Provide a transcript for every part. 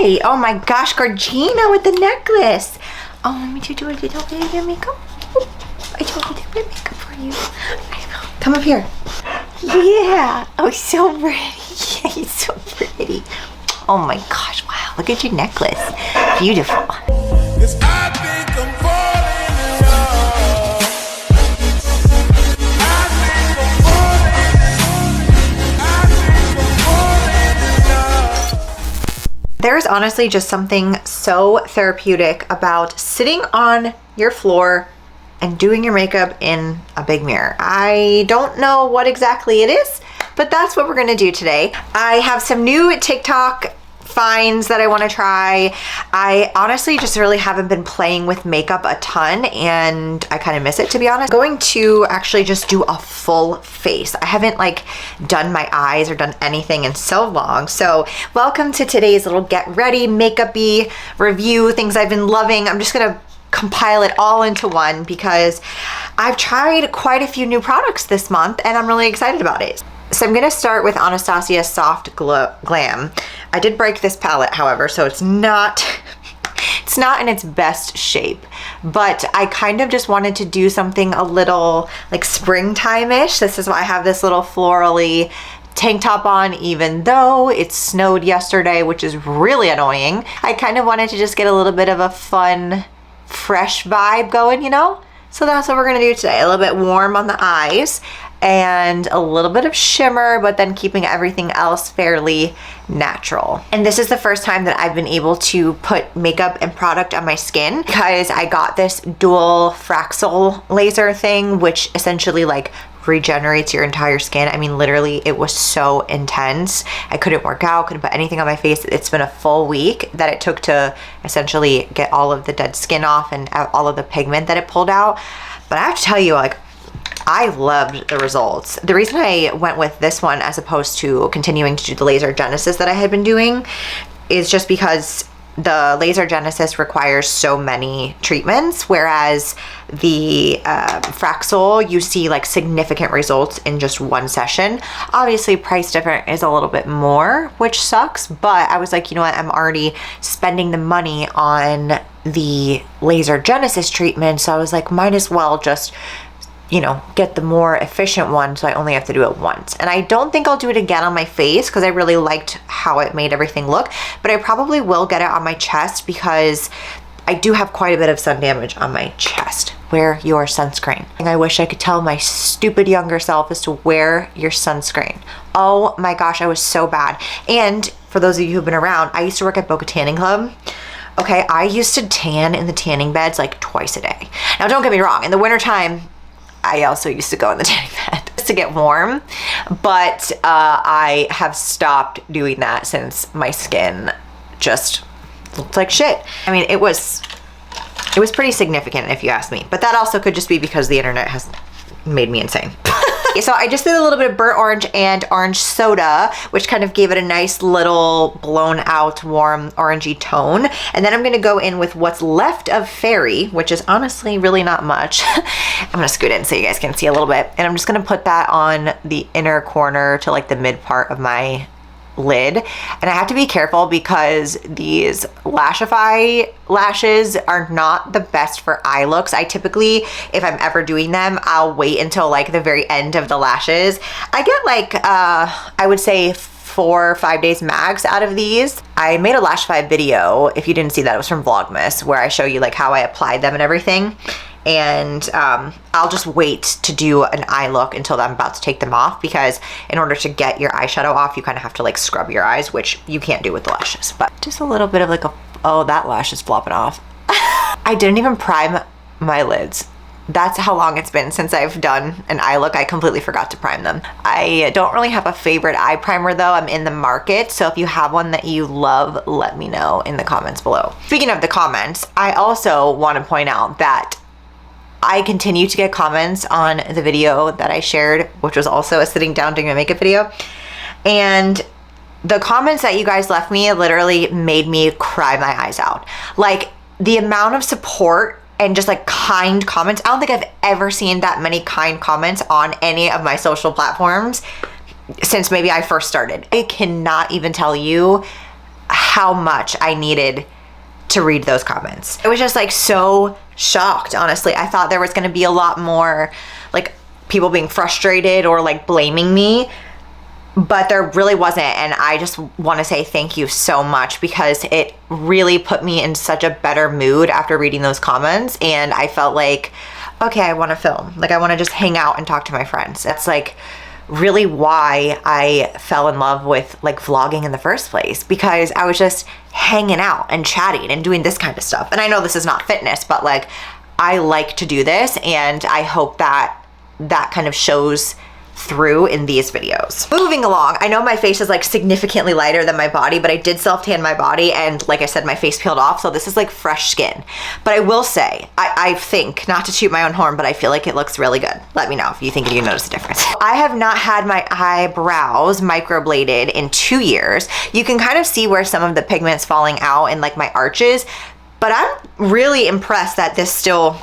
Hi. Oh my gosh, Georgina with the necklace. Oh, let me do a little bit of your makeup. I told you to do makeup for you. Come up here. Yeah. Oh, so pretty. Yeah, he's so pretty. Oh my gosh, wow. Look at your necklace. Beautiful. There's honestly just something so therapeutic about sitting on your floor and doing your makeup in a big mirror. I don't know what exactly it is, but that's what we're gonna do today. I have some new TikTok finds that I want to try. I honestly just really haven't been playing with makeup a ton, and I kind of miss it, to be honest. I'm going to actually just do a full face. I haven't like done my eyes or done anything in so long. So welcome to today's little get ready makeup-y review, things I've been loving. I'm just gonna compile it all into one because I've tried quite a few new products this month and I'm really excited about it. So I'm gonna start with Anastasia Soft Glam. I did break this palette, however, so it's not in its best shape, but I kind of just wanted to do something a little like springtime-ish. This is why I have this little florally tank top on, even though it snowed yesterday, which is really annoying. I kind of wanted to just get a little bit of a fun, fresh vibe going, you know? So that's what we're gonna do today. A little bit warm on the eyes and a little bit of shimmer, but then keeping everything else fairly natural. And this is the first time that I've been able to put makeup and product on my skin because I got this dual Fraxel laser thing, which essentially like regenerates your entire skin. I mean, literally, it was so intense. I couldn't work out, couldn't put anything on my face. It's been a full week that it took to essentially get all of the dead skin off and all of the pigment that it pulled out. But I have to tell you, like, I loved the results. The reason I went with this one as opposed to continuing to do the Laser Genesis that I had been doing is just because the Laser Genesis requires so many treatments, whereas the Fraxel, you see like significant results in just one session. Obviously, price difference is a little bit more, which sucks, but I was like, you know what, I'm already spending the money on the Laser Genesis treatment, so I was like, might as well just, you know, get the more efficient one so I only have to do it once. And I don't think I'll do it again on my face because I really liked how it made everything look, but I probably will get it on my chest because I do have quite a bit of sun damage on my chest. Wear your sunscreen. And I wish I could tell my stupid younger self is to wear your sunscreen. Oh my gosh, I was so bad. And for those of you who've been around, I used to work at Boca Tanning Club. Okay, I used to tan in the tanning beds like twice a day. Now don't get me wrong, in the wintertime, I also used to go in the tanning bed just to get warm, but I have stopped doing that since my skin just looked like shit. I mean, it was pretty significant if you ask me, but that also could just be because the internet has made me insane. So I just did a little bit of burnt orange and orange soda, which kind of gave it a nice little blown out warm orangey tone. And then I'm gonna go in with what's left of Fairy, which is honestly really not much. I'm gonna scoot in so you guys can see a little bit. And I'm just gonna put that on the inner corner to like the mid part of my lid. And I have to be careful because these Lashify lashes are not the best for eye looks. I typically, if I'm ever doing them, I'll wait until like the very end of the lashes. I get like, I would say 4 or 5 days max out of these. I made a Lashify video, if you didn't see that, it was from Vlogmas, where I show you like how I applied them and everything. And I'll just wait to do an eye look until I'm about to take them off, because in order to get your eyeshadow off, you kind of have to like scrub your eyes, which you can't do with the lashes. But just a little bit of like a, oh, that lash is flopping off. I didn't even prime my lids. That's how long it's been since I've done an eye look. I completely forgot to prime them. I don't really have a favorite eye primer though. I'm in the market. So if you have one that you love, let me know in the comments below. Speaking of the comments, I also want to point out that I continue to get comments on the video that I shared, which was also a sitting down doing my makeup video. And the comments that you guys left me literally made me cry my eyes out. Like the amount of support and just like kind comments. I don't think I've ever seen that many kind comments on any of my social platforms since maybe I first started. I cannot even tell you how much I needed to read those comments. I was just like so shocked, honestly. I thought there was gonna be a lot more like people being frustrated or like blaming me, but there really wasn't. And I just want to say thank you so much, because it really put me in such a better mood after reading those comments. And I felt like, okay, I want to film. Like I want to just hang out and talk to my friends. That's like really why I fell in love with like vlogging in the first place, because I was just hanging out and chatting and doing this kind of stuff. And I know this is not fitness, but like I like to do this, and I hope that that kind of shows through in these videos. Moving along, I know my face is like significantly lighter than my body, but I did self-tan my body, and like I said, my face peeled off, so this is like fresh skin. But I will say, I think, not to toot my own horn, but I feel like it looks really good. Let me know if you think you notice a difference. I have not had my eyebrows microbladed in 2 years. You can kind of see where some of the pigment's falling out in like my arches, but I'm really impressed that this still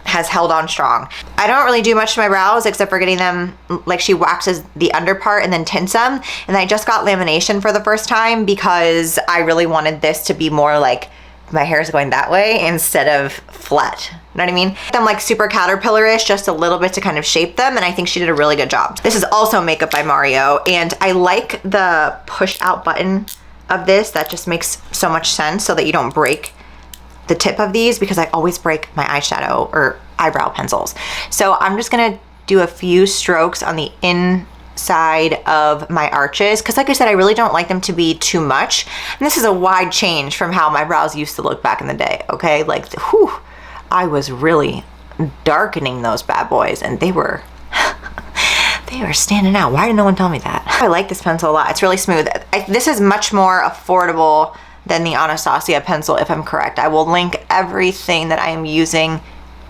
has held on strong. I don't really do much to my brows except for getting them, like she waxes the under part and then tints them. And I just got lamination for the first time because I really wanted this to be more like my hair is going that way instead of flat. You know what I mean? I'm like super caterpillar-ish, just a little bit to kind of shape them, and I think she did a really good job. This is also Makeup by Mario, and I like the push out button of this. That just makes so much sense so that you don't break the tip of these, because I always break my eyeshadow or eyebrow pencils. So I'm just gonna do a few strokes on the inside of my arches, because like I said, I really don't like them to be too much. And this is a wide change from how my brows used to look back in the day, okay? Like, whew, I was really darkening those bad boys, and they were they were standing out. Why did no one tell me that? I like this pencil a lot. It's really smooth. This is much more affordable than the Anastasia pencil, if I'm correct. I will link everything that I am using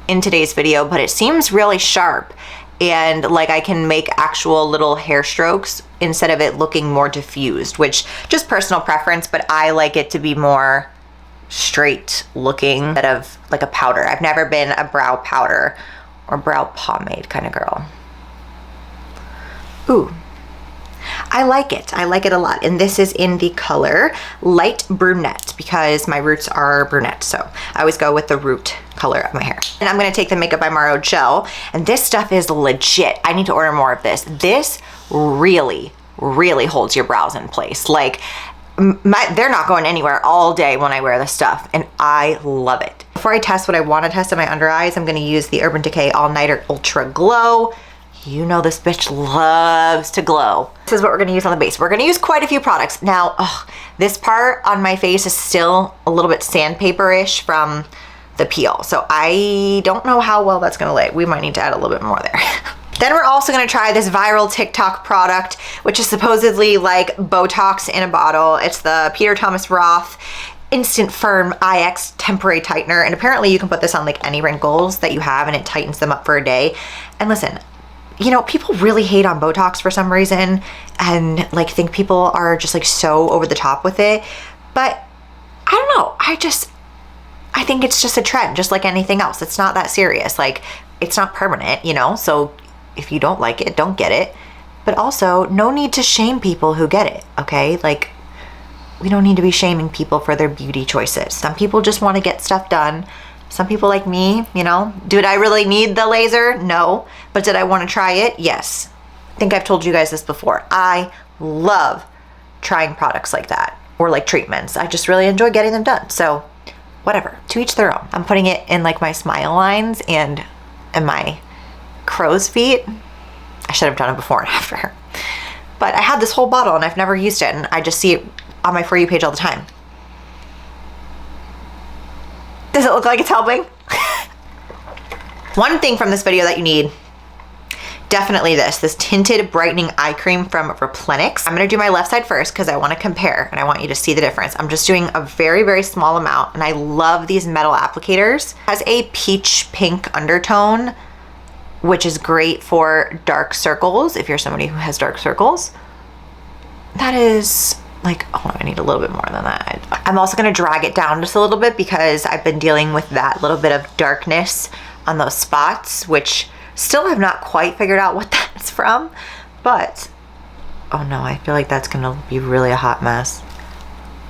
in today's video, but it seems really sharp, and like I can make actual little hair strokes instead of it looking more diffused, which just personal preference, but I like it to be more straight looking instead of like a powder. I've never been a brow powder or brow pomade kind of girl. Ooh. I like it. I like it a lot. And this is in the color Light Brunette, because my roots are brunette. So I always go with the root color of my hair. And I'm going to take the Makeup by Mario gel. And this stuff is legit. I need to order more of this. This really, really holds your brows in place. Like, they're not going anywhere all day when I wear this stuff. And I love it. Before I test what I want to test on my under eyes, I'm going to use the Urban Decay All Nighter Ultra Glow. You know this bitch loves to glow. This is what we're gonna use on the base. We're gonna use quite a few products. Now, this part on my face is still a little bit sandpaper-ish from the peel. So I don't know how well that's gonna lay. We might need to add a little bit more there. Then we're also gonna try this viral TikTok product, which is supposedly like Botox in a bottle. It's the Peter Thomas Roth Instant Firm IX Temporary Tightener. And apparently you can put this on like any wrinkles that you have and it tightens them up for a day. And listen, you know, people really hate on Botox for some reason and like think people are just like so over the top with it. But I don't know. I think it's just a trend, just like anything else. It's not that serious. Like, it's not permanent, you know? So if you don't like it, don't get it. But also, no need to shame people who get it, okay? Like, we don't need to be shaming people for their beauty choices. Some people just want to get stuff done. Some people like me, you know, did I really need the laser? No. But did I want to try it? Yes. I think I've told you guys this before. I love trying products like that, or like treatments. I just really enjoy getting them done. So whatever, to each their own. I'm putting it in like my smile lines and my crow's feet. I should have done it before and after. But I had this whole bottle and I've never used it, and I just see it on my For You page all the time. Does it look like it's helping? One thing from this video that you need, definitely this tinted brightening eye cream from Replenix. I'm gonna do my left side first because I wanna compare and I want you to see the difference. I'm just doing a very, very small amount, and I love these metal applicators. It has a peach pink undertone, which is great for dark circles if you're somebody who has dark circles. That is like, oh, I need a little bit more than that. I'm also gonna drag it down just a little bit because I've been dealing with that little bit of darkness on those spots, which still have not quite figured out what that's from, but oh no, I feel like that's gonna be really a hot mess.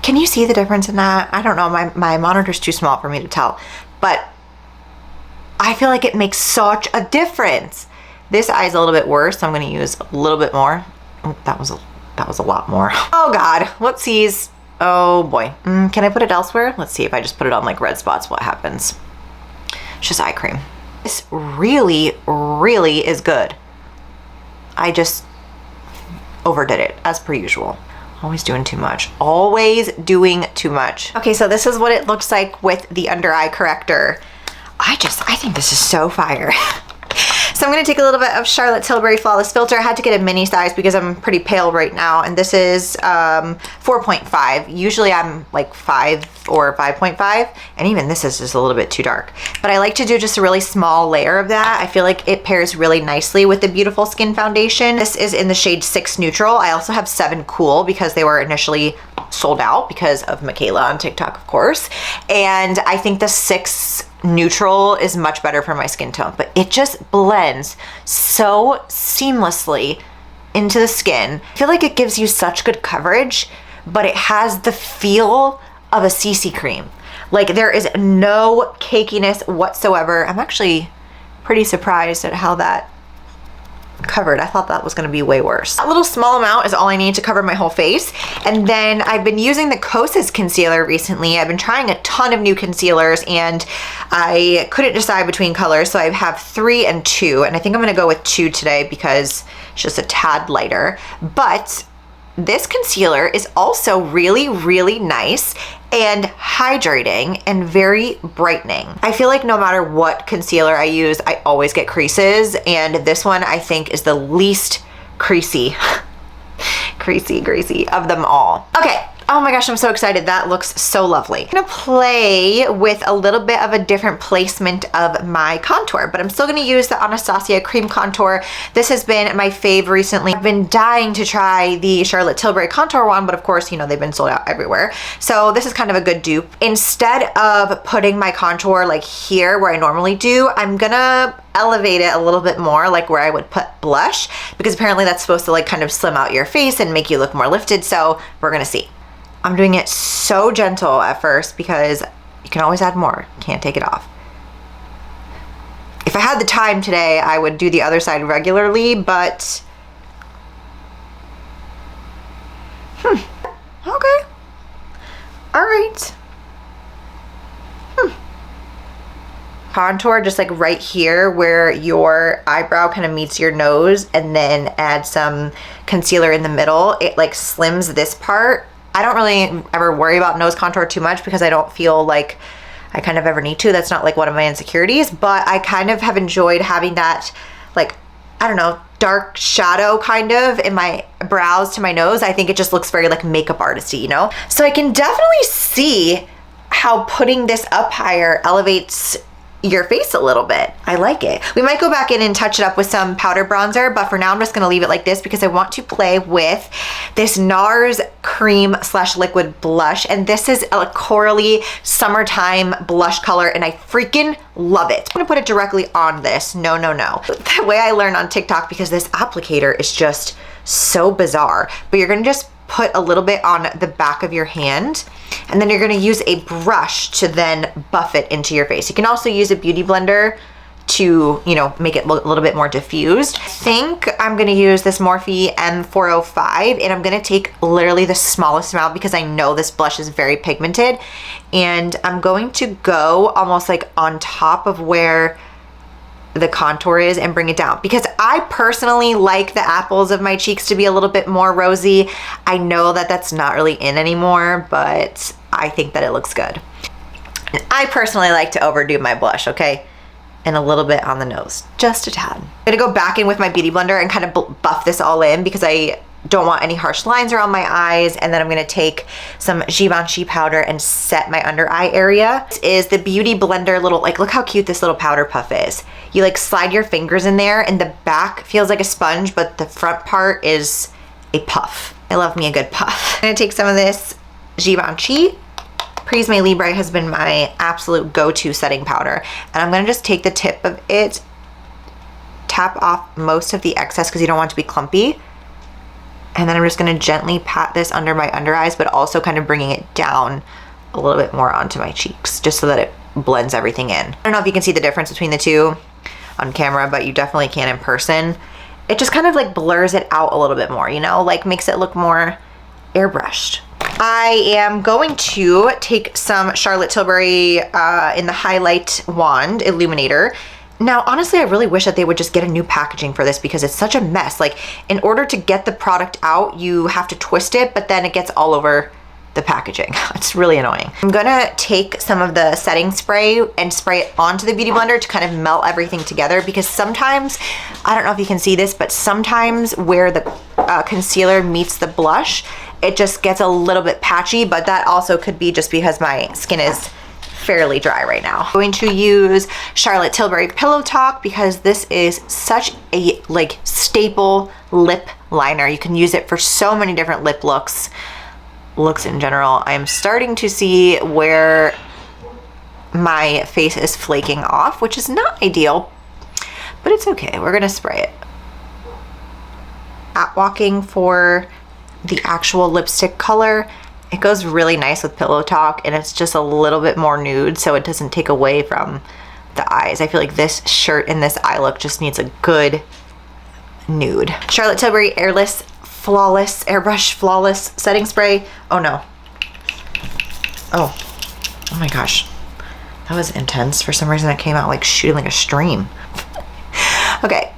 Can you see the difference in that? I don't know, my monitor's too small for me to tell, but I feel like it makes such a difference. This eye is a little bit worse, so I'm gonna use a little bit more. Oh, that was a lot more. Oh God, whoopsies. Oh boy, can I put it elsewhere? Let's see if I just put it on like red spots, what happens. It's just eye cream. This really, really is good. I just overdid it, as per usual. Always doing too much. Always doing too much. Okay, so this is what it looks like with the under eye corrector. I think this is so fire. So I'm gonna take a little bit of Charlotte Tilbury Flawless Filter. I had to get a mini size because I'm pretty pale right now, and this is 4.5. Usually I'm like 5 or 5.5, and even this is just a little bit too dark. But I like to do just a really small layer of that. I feel like it pairs really nicely with the Beautiful Skin Foundation. This is in the shade 6 Neutral. I also have 7 Cool because they were initially sold out because of Michaela on TikTok, of course. And I think the 6 Neutral is much better for my skin tone, but it just blends so seamlessly into the skin. I feel like it gives you such good coverage, but it has the feel of a CC cream. Like there is no cakiness whatsoever. I'm actually pretty surprised at how that covered. I thought that was going to be way worse. That little small amount is all I need to cover my whole face. And then I've been using the Kosas concealer recently. I've been trying a ton of new concealers and I couldn't decide between colors, so I have 3 and 2, and I think I'm going to go with 2 today because it's just a tad lighter. But this concealer is also really, really nice and hydrating and very brightening. I feel like no matter what concealer I use, I always get creases, and this one I think is the least creasy, greasy of them all. Okay. Oh my gosh, I'm so excited. That looks so lovely. I'm gonna play with a little bit of a different placement of my contour, but I'm still gonna use the Anastasia Cream Contour. This has been my fave recently. I've been dying to try the Charlotte Tilbury Contour one, but of course, you know, they've been sold out everywhere. So this is kind of a good dupe. Instead of putting my contour like here where I normally do, I'm gonna elevate it a little bit more, like where I would put blush, because apparently that's supposed to like kind of slim out your face and make you look more lifted. So we're gonna see. I'm doing it so gentle at first because you can always add more. Can't take it off. If I had the time today, I would do the other side regularly, but okay. All right. Contour just like right here where your eyebrow kind of meets your nose, and then add some concealer in the middle. It like slims this part. I don't really ever worry about nose contour too much because I don't feel like I kind of ever need to. That's not like one of my insecurities, but I kind of have enjoyed having that, like, I don't know, dark shadow kind of in my brows to my nose. I think it just looks very like makeup artisty, you know? So I can definitely see how putting this up higher elevates your face a little bit. I like it. We might go back in and touch it up with some powder bronzer, but for now I'm just gonna leave it like this because I want to play with this NARS cream / liquid blush, and this is a corally summertime blush color, and I freaking love it. I'm gonna put it directly on this. No. The way I learned on TikTok, because this applicator is just so bizarre, but you're gonna just put a little bit on the back of your hand, and then you're gonna use a brush to then buff it into your face. You can also use a beauty blender to, you know, make it look a little bit more diffused. I think I'm gonna use this Morphe M405, and I'm gonna take literally the smallest amount because I know this blush is very pigmented, and I'm going to go almost like on top of where the contour is and bring it down, because I personally like the apples of my cheeks to be a little bit more rosy. I know that that's not really in anymore, but I think that it looks good. And I personally like to overdo my blush, okay? And a little bit on the nose, just a tad. I'm gonna go back in with my beauty blender and kind of buff this all in because I don't want any harsh lines around my eyes. And then I'm gonna take some Givenchy powder and set my under eye area. This is the Beauty Blender little, like, look how cute this little powder puff is. You like slide your fingers in there and the back feels like a sponge, but the front part is a puff. I love me a good puff. I'm gonna take some of this Givenchy. Prisme Libre has been my absolute go-to setting powder. And I'm gonna just take the tip of it, tap off most of the excess because you don't want it to be clumpy. And then I'm just gonna gently pat this under my under eyes, but also kind of bringing it down a little bit more onto my cheeks, just so that it blends everything in. I don't know if you can see the difference between the two on camera, but you definitely can in person. It just kind of like blurs it out a little bit more, you know, like makes it look more airbrushed. I am going to take some Charlotte Tilbury in the highlight wand illuminator. Now, honestly, I really wish that they would just get a new packaging for this because it's such a mess. Like, in order to get the product out, you have to twist it, but then it gets all over the packaging. It's really annoying. I'm gonna take some of the setting spray and spray it onto the Beauty Blender to kind of melt everything together, because sometimes, I don't know if you can see this, but sometimes where the concealer meets the blush, it just gets a little bit patchy, but that also could be just because my skin is fairly dry right now. I'm going to use Charlotte Tilbury Pillow Talk because this is such a like staple lip liner. You can use it for so many different lip looks in general. I am starting to see where my face is flaking off, which is not ideal, but it's okay. We're gonna spray it. At walking for the actual lipstick color, it goes really nice with Pillow Talk, and it's just a little bit more nude, so it doesn't take away from the eyes. I feel like this shirt and this eye look just needs a good nude. Charlotte Tilbury Airless Flawless Airbrush Flawless Setting Spray. Oh no. Oh my gosh. That was intense. For some reason it came out like shooting like a stream. Okay.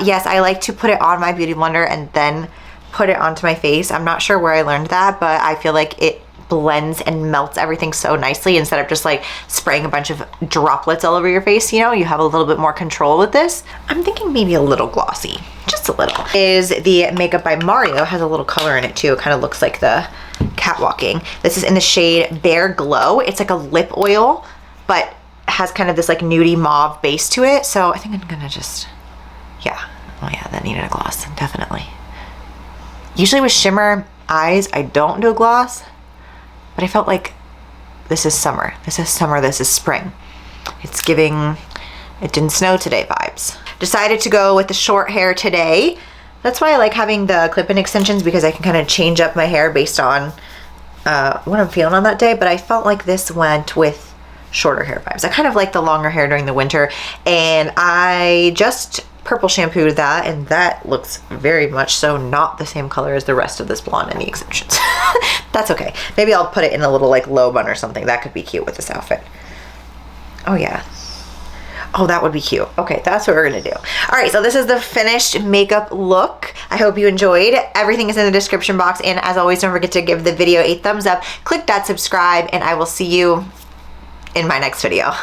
Yes, I like to put it on my Beauty Blender and then put it onto my face. I'm not sure where I learned that, but I feel like it blends and melts everything so nicely instead of just like spraying a bunch of droplets all over your face. You know, you have a little bit more control with this. I'm thinking maybe a little glossy, just a little. Is the Makeup by Mario, has a little color in it too. It kind of looks like the catwalking. This is in the shade Bare Glow. It's like a lip oil, but has kind of this like nudie mauve base to it. So I think I'm gonna just, yeah. Oh yeah, that needed a gloss, definitely. Usually with shimmer eyes, I don't do a gloss, but I felt like this is summer. This is summer, this is spring. It's giving, it didn't snow today vibes. Decided to go with the short hair today. That's why I like having the clip-in extensions, because I can kind of change up my hair based on what I'm feeling on that day, but I felt like this went with shorter hair vibes. I kind of like the longer hair during the winter, and I just purple shampooed that, and that looks very much so not the same color as the rest of this blonde in the extensions. That's okay. Maybe I'll put it in a little like low bun or something. That could be cute with this outfit. Oh yeah. Oh, that would be cute. Okay, that's what we're gonna do. All right, so this is the finished makeup look. I hope you enjoyed. Everything is in the description box, and as always, don't forget to give the video a thumbs up, click that subscribe, and I will see you in my next video.